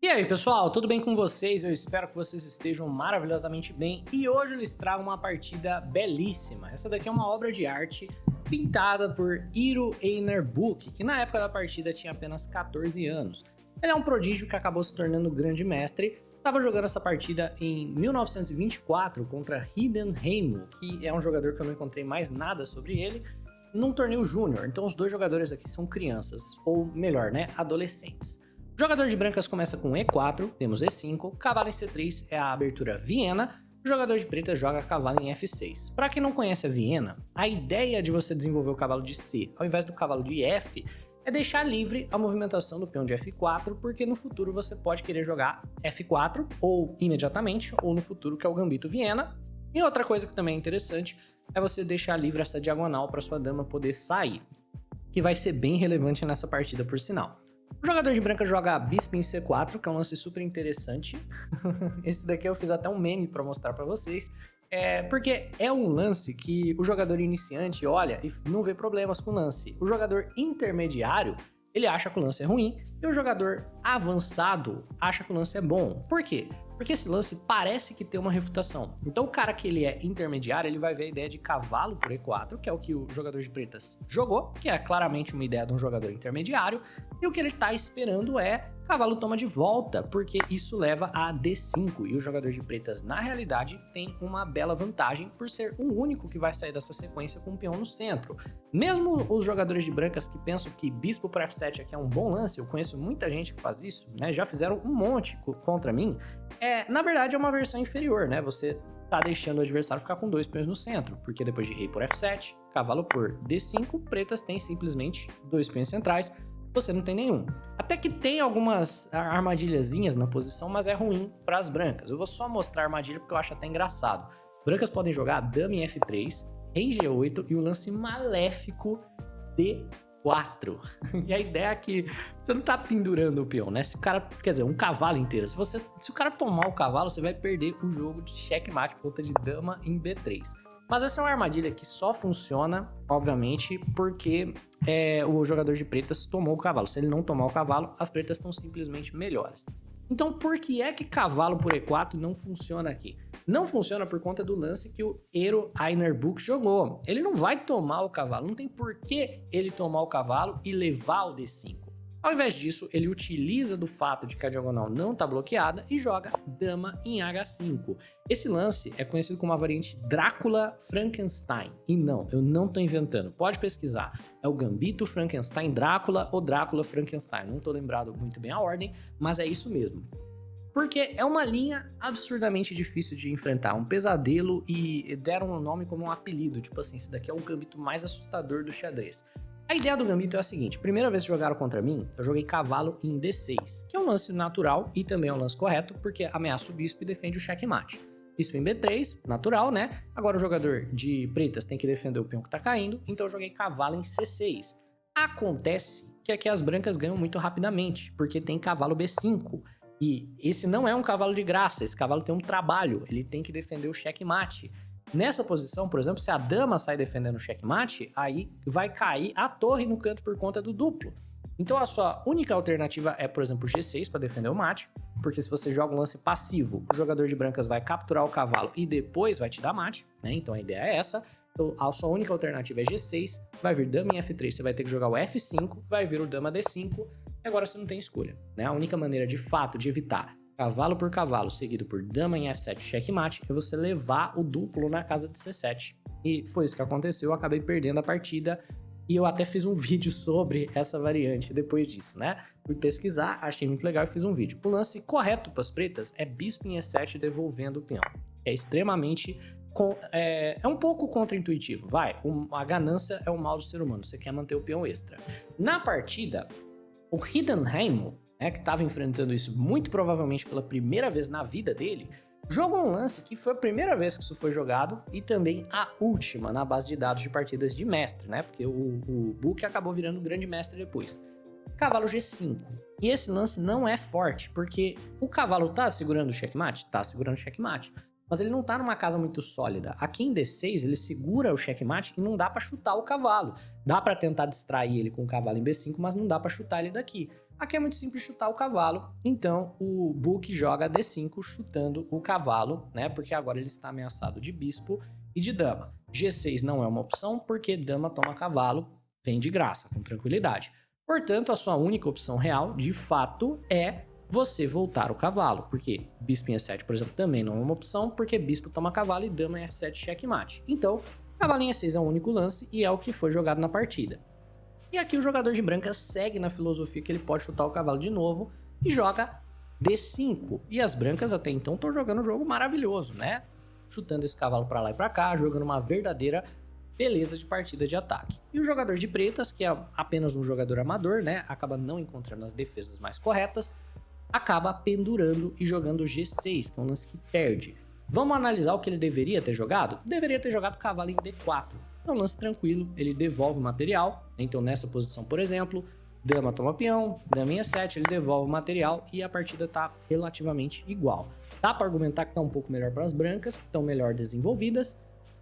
E aí, pessoal, tudo bem com vocês? Eu espero que vocês estejam maravilhosamente bem. E hoje eu lhes trago uma partida belíssima. Essa daqui é uma obra de arte pintada por Hiro Einar Book, que na época da partida tinha apenas 14 anos. Ele é um prodígio que acabou se tornando grande mestre. Estava jogando essa partida em 1924 contra Hidden Heimo, que é um jogador que eu não encontrei mais nada sobre ele, num torneio júnior. Então os dois jogadores aqui são crianças, ou melhor, né, adolescentes. O jogador de brancas começa com E4, temos E5, cavalo em C3 é a abertura Viena, o jogador de pretas joga cavalo em F6. Para quem não conhece a Viena, a ideia de você desenvolver o cavalo de C ao invés do cavalo de F é deixar livre a movimentação do peão de F4, porque no futuro você pode querer jogar F4, ou imediatamente, ou no futuro, que é o gambito Viena. E outra coisa que também é interessante é você deixar livre essa diagonal para sua dama poder sair, que vai ser bem relevante nessa partida, por sinal. O jogador de branca joga bispo em C4, que é um lance super interessante. Esse daqui eu fiz até um meme para mostrar para vocês. Porque é um lance que o jogador iniciante olha e não vê problemas com o lance. O jogador intermediário, ele acha que o lance é ruim, e o jogador avançado acha que o lance é bom. Por quê? Porque esse lance parece que tem uma refutação. Então o cara que ele é intermediário, ele vai ver a ideia de cavalo por E4, que é o que o jogador de pretas jogou, que é claramente uma ideia de um jogador intermediário, e o que ele tá esperando é cavalo toma de volta, porque isso leva a D5, e o jogador de pretas, na realidade, tem uma bela vantagem por ser o único que vai sair dessa sequência com o peão no centro. Mesmo os jogadores de brancas que pensam que bispo por F7 aqui é um bom lance, eu conheço muita gente que faz isso, né? Já fizeram um monte contra mim. Na verdade, é uma versão inferior, né? Você tá deixando o adversário ficar com dois peões no centro, porque depois de rei por F7, cavalo por D5, pretas tem simplesmente dois peões centrais, você não tem nenhum. Até que tem algumas armadilhazinhas na posição, mas é ruim para as brancas. Eu vou só mostrar a armadilha porque eu acho até engraçado. Brancas podem jogar dama em F3, rei G8 e o lance maléfico D4. E a ideia é que você não tá pendurando o peão, né? Se o cara, quer dizer, um cavalo inteiro. Se o cara tomar o cavalo, você vai perder o jogo de checkmate por conta de dama em B3. Mas essa é uma armadilha que só funciona, obviamente, porque o jogador de pretas tomou o cavalo. Se ele não tomar o cavalo, as pretas estão simplesmente melhores. Então, por que é que cavalo por E4 não funciona aqui? Não funciona por conta do lance que o Hiro Einar Book jogou. Ele não vai tomar o cavalo, não tem por que ele tomar o cavalo e levar o D5. Ao invés disso, ele utiliza do fato de que a diagonal não está bloqueada e joga dama em H5. Esse lance é conhecido como a variante Drácula Frankenstein. E não, eu não estou inventando, pode pesquisar. É o Gambito Frankenstein Drácula ou Drácula Frankenstein. Não estou lembrado muito bem a ordem, mas é isso mesmo. Porque é uma linha absurdamente difícil de enfrentar, um pesadelo, e deram o nome como um apelido, tipo assim, esse daqui é o gambito mais assustador do xadrez. A ideia do gambito é a seguinte: primeira vez que jogaram contra mim, eu joguei cavalo em D6, que é um lance natural e também é um lance correto, porque ameaça o bispo e defende o checkmate. Bispo em B3, natural, né? Agora o jogador de pretas tem que defender o peão que tá caindo, então eu joguei cavalo em C6. Acontece que aqui as brancas ganham muito rapidamente, porque tem cavalo B5. E esse não é um cavalo de graça, esse cavalo tem um trabalho, ele tem que defender o checkmate. Nessa posição, por exemplo, se a dama sai defendendo o checkmate, aí vai cair a torre no canto por conta do duplo. Então a sua única alternativa é, por exemplo, G6 para defender o mate, porque se você joga um lance passivo, o jogador de brancas vai capturar o cavalo e depois vai te dar mate, né? Então a ideia é essa. Então a sua única alternativa é G6, vai vir dama em F3, você vai ter que jogar o F5, vai vir o dama D5, e agora você não tem escolha, né? A única maneira de fato de evitar cavalo por cavalo, seguido por dama em F7 checkmate, é você levar o duplo na casa de C7. E foi isso que aconteceu, eu acabei perdendo a partida, e eu até fiz um vídeo sobre essa variante depois disso, né? Fui pesquisar, achei muito legal e fiz um vídeo. O lance correto para as pretas é bispo em E7 devolvendo o peão. É extremamente... É um pouco contra-intuitivo, vai. A ganância é o mal do ser humano, você quer manter o peão extra. Na partida, o Hidden Heimo, que estava enfrentando isso muito provavelmente pela primeira vez na vida dele, jogou um lance que foi a primeira vez que isso foi jogado e também a última na base de dados de partidas de mestre, né? Porque o Book acabou virando grande mestre depois. Cavalo G5. E esse lance não é forte, porque o cavalo tá segurando o checkmate? Tá segurando o checkmate. mas ele não tá numa casa muito sólida. Aqui em D6, ele segura o checkmate e não dá pra chutar o cavalo. Dá pra tentar distrair ele com o cavalo em B5, mas não dá pra chutar ele daqui. Aqui é muito simples chutar o cavalo, então o Book joga D5 chutando o cavalo, né? Porque agora ele está ameaçado de bispo e de dama. G6 não é uma opção, porque dama toma cavalo, vem de graça, com tranquilidade. Portanto, a sua única opção real, de fato, é você voltar o cavalo, porque bispo em E7, por exemplo, também não é uma opção, porque bispo toma cavalo e dama em F7 checkmate. Então, cavalo em E6 é o único lance e é o que foi jogado na partida. E aqui o jogador de brancas segue na filosofia que ele pode chutar o cavalo de novo e joga D5. E as brancas até então estão jogando um jogo maravilhoso, né? Chutando esse cavalo para lá e para cá, jogando uma verdadeira beleza de partida de ataque. E o jogador de pretas, que é apenas um jogador amador, né? Acaba não encontrando as defesas mais corretas, acaba pendurando e jogando G6, que é um lance que perde. Vamos analisar o que ele deveria ter jogado? Deveria ter jogado cavalo em D4. É um lance tranquilo, ele devolve o material. Então nessa posição, por exemplo, dama toma peão, dama em E7, ele devolve o material e a partida está relativamente igual. Dá para argumentar que está um pouco melhor para as brancas, que estão melhor desenvolvidas.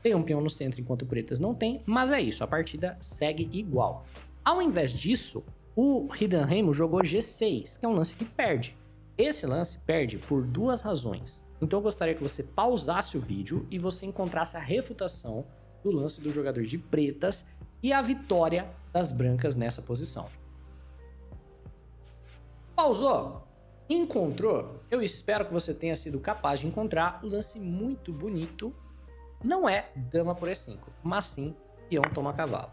Tem um peão no centro enquanto pretas não tem, mas é isso, a partida segue igual. Ao invés disso, o Hiddenheim jogou G6, que é um lance que perde. Esse lance perde por duas razões. Então eu gostaria que você pausasse o vídeo e você encontrasse a refutação do lance do jogador de pretas e a vitória das brancas nessa posição. Pausou? Encontrou? Eu espero que você tenha sido capaz de encontrar o lance muito bonito. Não é dama por E5, mas sim peão toma cavalo.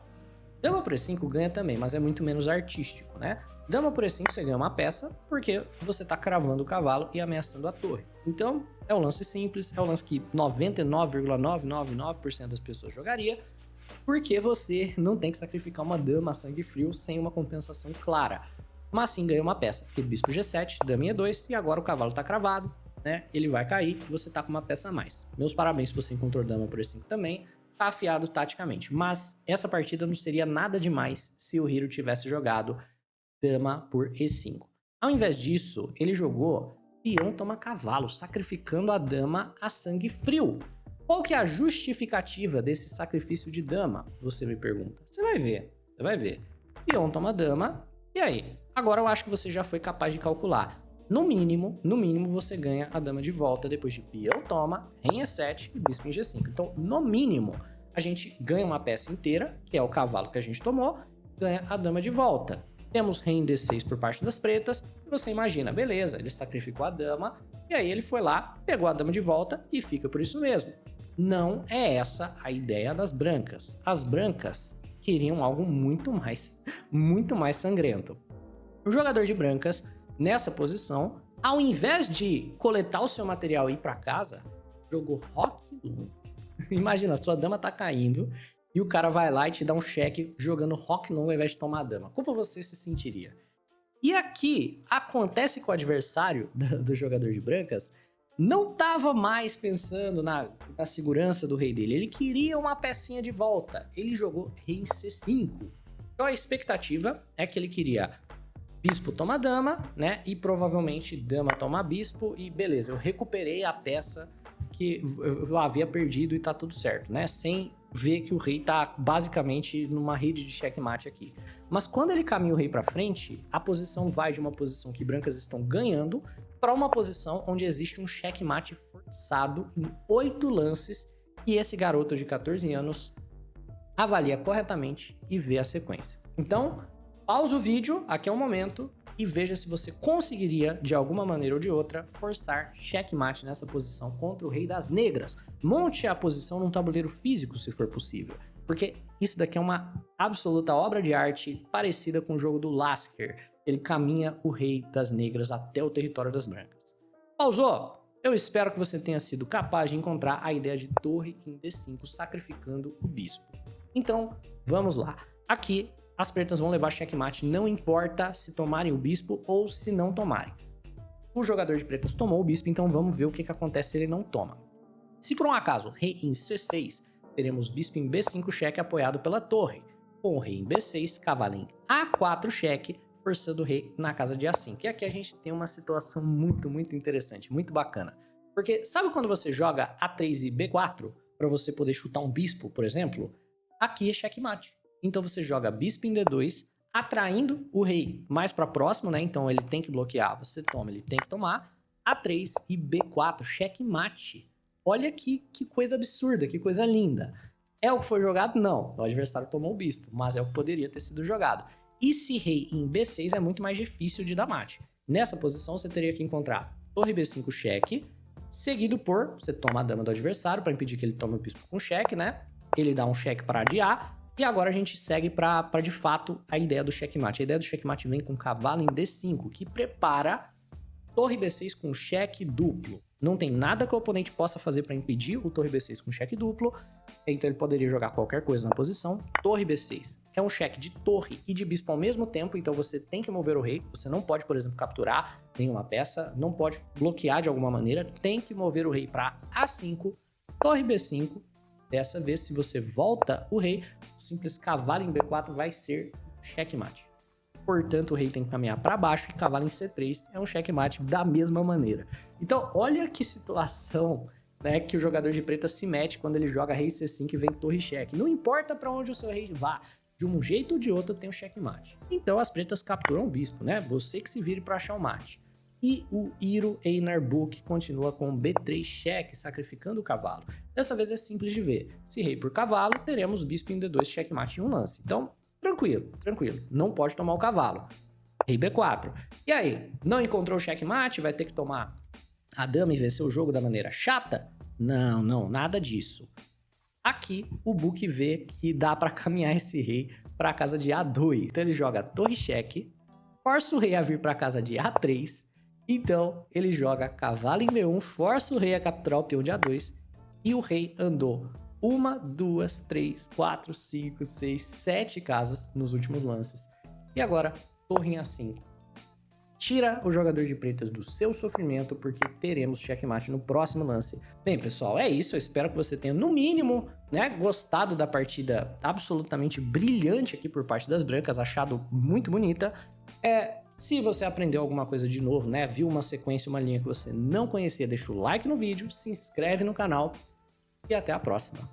Dama por E5 ganha também, mas é muito menos artístico, né? Dama por E5 você ganha uma peça porque você está cravando o cavalo e ameaçando a torre. Então é um lance simples, é um lance que 99,999% das pessoas jogaria, porque você não tem que sacrificar uma dama a sangue frio sem uma compensação clara. Mas sim ganha uma peça, porque bispo G7, dama em E2 e agora o cavalo está cravado, né? Ele vai cair e você tá com uma peça a mais. Meus parabéns se você encontrou dama por E5 também. Tá afiado taticamente, mas essa partida não seria nada demais se o Hiro tivesse jogado dama por E5. Ao invés disso, ele jogou peão toma cavalo, sacrificando a dama a sangue frio. Qual que é a justificativa desse sacrifício de dama? Você me pergunta. Você vai ver. Peão toma dama, e aí? Agora eu acho que você já foi capaz de calcular. No mínimo, você ganha a dama de volta depois de peão toma, rei em E7 e bispo em G5. Então, no mínimo, a gente ganha uma peça inteira, que é o cavalo que a gente tomou, ganha a dama de volta. Temos rei em D6 por parte das pretas, e você imagina, beleza, ele sacrificou a dama, e aí ele foi lá, pegou a dama de volta e fica por isso mesmo. Não é essa a ideia das brancas. As brancas queriam algo muito mais sangrento. O jogador de brancas, nessa posição, ao invés de coletar o seu material e ir para casa, jogou Rock Long. Imagina, sua dama tá caindo e o cara vai lá e te dá um cheque jogando Rock Long ao invés de tomar a dama. Como você se sentiria? E aqui, acontece que o adversário do jogador de brancas não tava mais pensando na segurança do rei dele. Ele queria uma pecinha de volta. Ele jogou rei C5. Então a expectativa é que ele queria bispo toma dama, né? E provavelmente dama toma bispo e beleza, eu recuperei a peça que eu havia perdido e tá tudo certo, né? Sem ver que o rei tá basicamente numa rede de checkmate aqui. Mas quando ele caminha o rei para frente, a posição vai de uma posição que brancas estão ganhando para uma posição onde existe um checkmate forçado em 8 lances e esse garoto de 14 anos avalia corretamente e vê a sequência. Então, pausa o vídeo, aqui é o momento, e veja se você conseguiria, de alguma maneira ou de outra, forçar checkmate nessa posição contra o rei das negras. Monte a posição num tabuleiro físico, se for possível, porque isso daqui é uma absoluta obra de arte parecida com o jogo do Lasker. Ele caminha o rei das negras até o território das brancas. Pausou? Eu espero que você tenha sido capaz de encontrar a ideia de torre em D5 sacrificando o bispo. Então, vamos lá. Aqui, as pretas vão levar checkmate, não importa se tomarem o bispo ou se não tomarem. O jogador de pretas tomou o bispo, então vamos ver o que acontece se ele não toma. Se por um acaso rei em C6, teremos bispo em B5 cheque apoiado pela torre, com o rei em B6, cavalo em A4 cheque, forçando o rei na casa de A5. E aqui a gente tem uma situação muito interessante, muito bacana. Porque sabe quando você joga A3 e B4 para você poder chutar um bispo, por exemplo? Aqui é checkmate. Então você joga bispo em D2, atraindo o rei mais para próximo, né? Então ele tem que bloquear, você toma, ele tem que tomar. A3 e B4, checkmate. Olha aqui que coisa absurda, que coisa linda. É o que foi jogado? Não. O adversário tomou o bispo, mas é o que poderia ter sido jogado. E se rei em B6 é muito mais difícil de dar mate. Nessa posição você teria que encontrar torre B5 cheque, seguido por, você toma a dama do adversário para impedir que ele tome o bispo com cheque, né? Ele dá um cheque para adiar, e agora a gente segue para de fato a ideia do checkmate. A ideia do checkmate vem com cavalo em D5, que prepara torre B6 com cheque duplo. Não tem nada que o oponente possa fazer para impedir o torre B6 com cheque duplo, então ele poderia jogar qualquer coisa na posição. Torre B6 é um cheque de torre e de bispo ao mesmo tempo, então você tem que mover o rei. Você não pode, por exemplo, capturar nenhuma peça, não pode bloquear de alguma maneira, tem que mover o rei para A5, torre B5. Dessa vez, se você volta o rei, o simples cavalo em B4 vai ser checkmate. Portanto, o rei tem que caminhar para baixo e cavalo em C3 é um checkmate da mesma maneira. Então, olha que situação, né, que o jogador de preta se mete quando ele joga rei C5 e vem torre cheque. Não importa para onde o seu rei vá, de um jeito ou de outro tem um checkmate. Então, as pretas capturam o bispo, né? Você que se vire para achar o mate. E o Hiro Einar Book continua com B3 cheque, sacrificando o cavalo. Dessa vez é simples de ver. Se rei por cavalo, teremos bispo em D2 checkmate em um lance. Então, tranquilo, tranquilo. Não pode tomar o cavalo. Rei B4. E aí, não encontrou o checkmate? Vai ter que tomar a dama e vencer o jogo da maneira chata? Não, não, nada disso. Aqui, o Book vê que dá para caminhar esse rei para a casa de A2. Então ele joga torre cheque, força o rei a vir para a casa de A3. Então ele joga cavalo em B1, força o rei a capturar o peão de A2. E o rei andou 1, 2, 3, 4, 5, 6, 7 casas nos últimos lances. E agora, torre em A5. Tira o jogador de pretas do seu sofrimento, porque teremos checkmate no próximo lance. Bem, pessoal, é isso. Eu espero que você tenha, no mínimo, né, gostado da partida absolutamente brilhante aqui por parte das brancas, achado muito bonita. Se você aprendeu alguma coisa de novo, né, viu uma sequência, uma linha que você não conhecia, deixa o like no vídeo, se inscreve no canal e até a próxima.